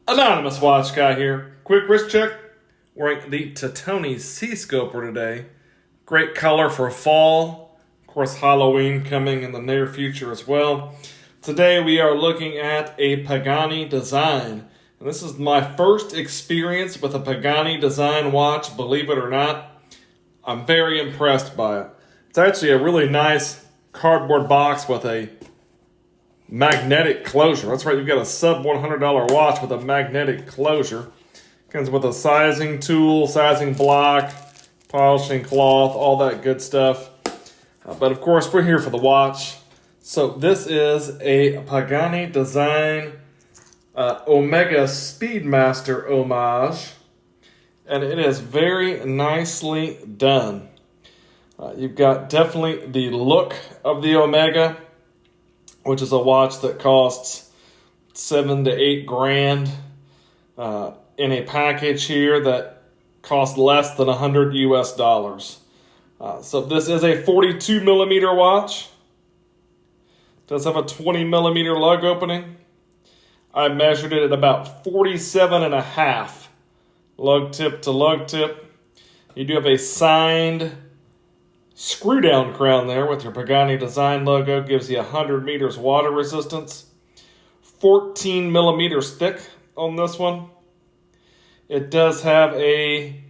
Anonymous Watch Guy here. Quick wrist check. Wearing the Tatoni C-Scoper today. Great color for fall. Of course, Halloween coming in the near future as well. Today we are looking at a Pagani Design. And this is my first experience with a Pagani Design watch, believe it or not. I'm very impressed by it. It's actually a really nice cardboard box with a magnetic closure. That's right, you've got a sub $100 watch with a magnetic closure. Comes with a sizing tool, sizing block, polishing cloth, all that good stuff. But of course, we're here for the watch. So this is a Pagani Design Omega Speedmaster homage. And it is very nicely done. You've got definitely the look of the Omega, which is a watch that costs $7 to $8 grand in a package here that costs less than $100 US. So this is a 42 millimeter watch. Does have a 20 millimeter lug opening. I measured it at about 47.5 lug tip to lug tip. You do have a signed screw down crown there with your Pagani Design logo. Gives you 100 meters water resistance. 14 millimeters thick on this one. It does have a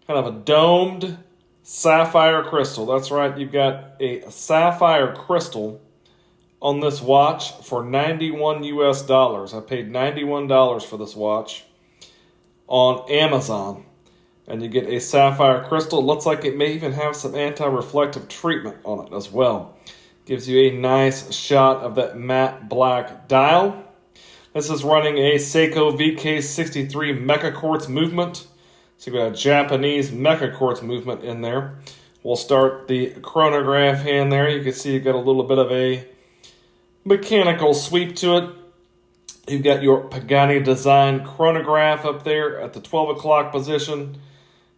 kind of a domed sapphire crystal. That's right, you've got a sapphire crystal on this watch for $91 US. I paid $91 for this watch on Amazon. And you get a sapphire crystal. Looks like it may even have some anti-reflective treatment on it as well. Gives you a nice shot of that matte black dial. This is running a Seiko VK63 Mecha Quartz movement. So you've got a Japanese Mecha Quartz movement in there. We'll start the chronograph hand there. You can see you've got a little bit of a mechanical sweep to it. You've got your Pagani Design Chronograph up there at the 12 o'clock position.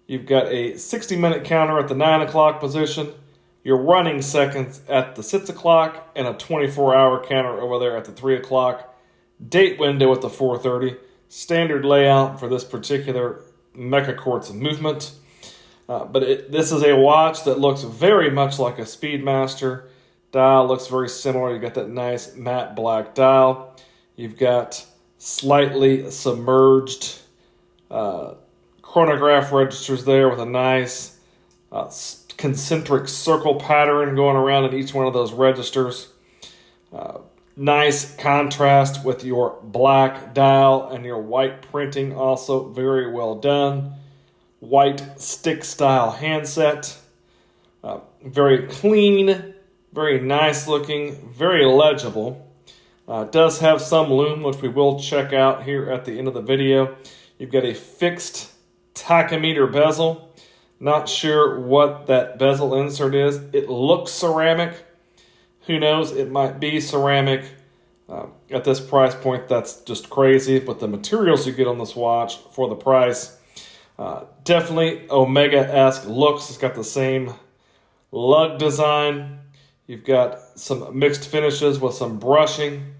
You've got a 60-minute counter at the 9 o'clock position. Your running seconds at the 6 o'clock and a 24-hour counter over there at the 3 o'clock. Date window at the 4:30. Standard layout for this particular Mecha Quartz movement. But this is a watch that looks very much like a Speedmaster. Dial looks very similar. You've got that nice matte black dial. You've got slightly submerged chronograph registers there with a nice concentric circle pattern going around in each one of those registers. Nice contrast with your black dial and your white printing, also very well done. White stick style handset. Very clean, very nice looking, very legible. Does have some lume, which we will check out here at the end of the video. You've got a fixed tachometer bezel. Not sure what that bezel insert is. It looks ceramic. Who knows? It might be ceramic. At this price point, that's just crazy. But the materials you get on this watch for the price, definitely Omega-esque looks. It's got the same lug design. You've got some mixed finishes with some brushing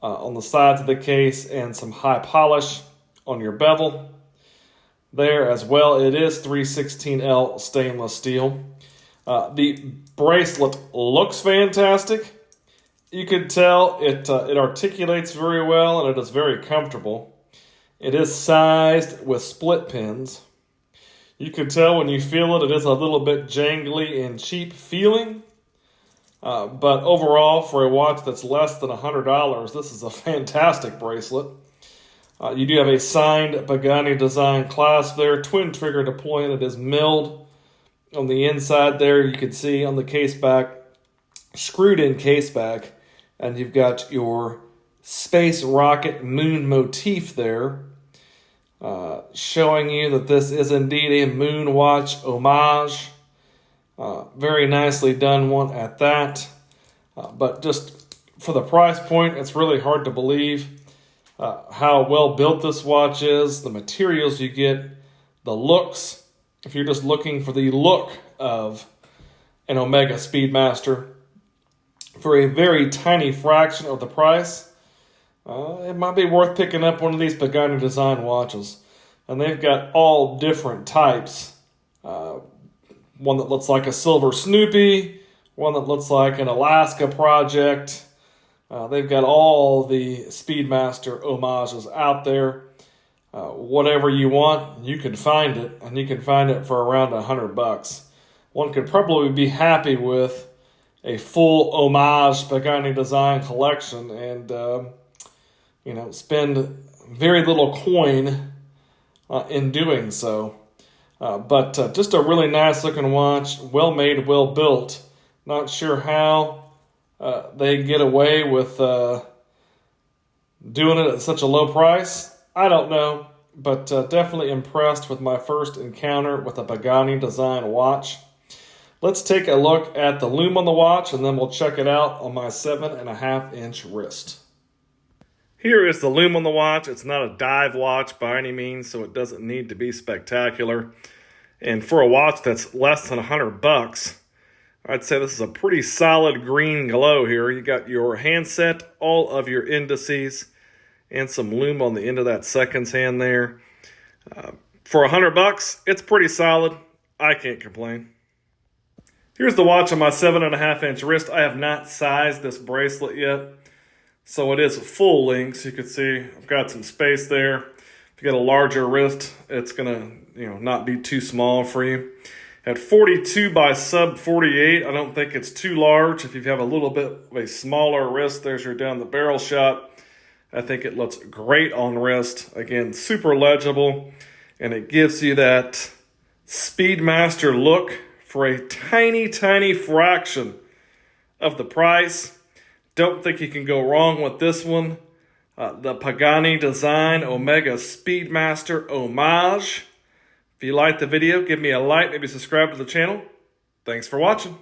on the sides of the case and some high polish on your bevel there as well. It is 316L stainless steel. The bracelet looks fantastic. You can tell it articulates very well and it is very comfortable. It is sized with split pins. You can tell when you feel it, it is a little bit jangly and cheap feeling. But overall, for a watch that's less than $100, this is a fantastic bracelet. You do have a signed Pagani Design clasp there. Twin trigger deployment. It is milled on the inside there. You can see on the case back, screwed in case back. And you've got your space rocket moon motif there. Showing you that this is indeed a moon watch homage. Very nicely done one at that. But just for the price point, it's really hard to believe how well built this watch is, the materials you get, the looks. If you're just looking for the look of an Omega Speedmaster for a very tiny fraction of the price, it might be worth picking up one of these Pagani Design watches. And they've got all different types. One that looks like a Silver Snoopy, one that looks like an Alaska Project. They've got all the Speedmaster homages out there. Whatever you want, you can find it, and you can find it for around $100. One could probably be happy with a full homage Pagani Design collection and, spend very little coin in doing so. But just a really nice looking watch, well made, well built. Not sure how they get away with doing it at such a low price. I don't know, but definitely impressed with my first encounter with a Pagani Design watch. Let's take a look at the lume on the watch, and then we'll check it out on my 7.5-inch wrist. Here is the lume on the watch. It's not a dive watch by any means, so it doesn't need to be spectacular. And for a watch that's less than $100, I'd say this is a pretty solid green glow here. You got your handset, all of your indices, and some lume on the end of that seconds hand there. For $100, it's pretty solid. I can't complain. Here's the watch on my 7.5-inch wrist. I have not sized this bracelet yet, so it is full length. So you can see I've got some space there. If you got a larger wrist, it's gonna not be too small for you. At 42 by sub 48, I don't think it's too large. If you have a little bit of a smaller wrist, there's your down the barrel shot. I think it looks great on wrist. Again, super legible, and it gives you that Speedmaster look for a tiny, tiny fraction of the price. Don't think you can go wrong with this one. The Pagani Design Omega Speedmaster Homage. If you liked the video, give me a like, maybe subscribe to the channel. Thanks for watching.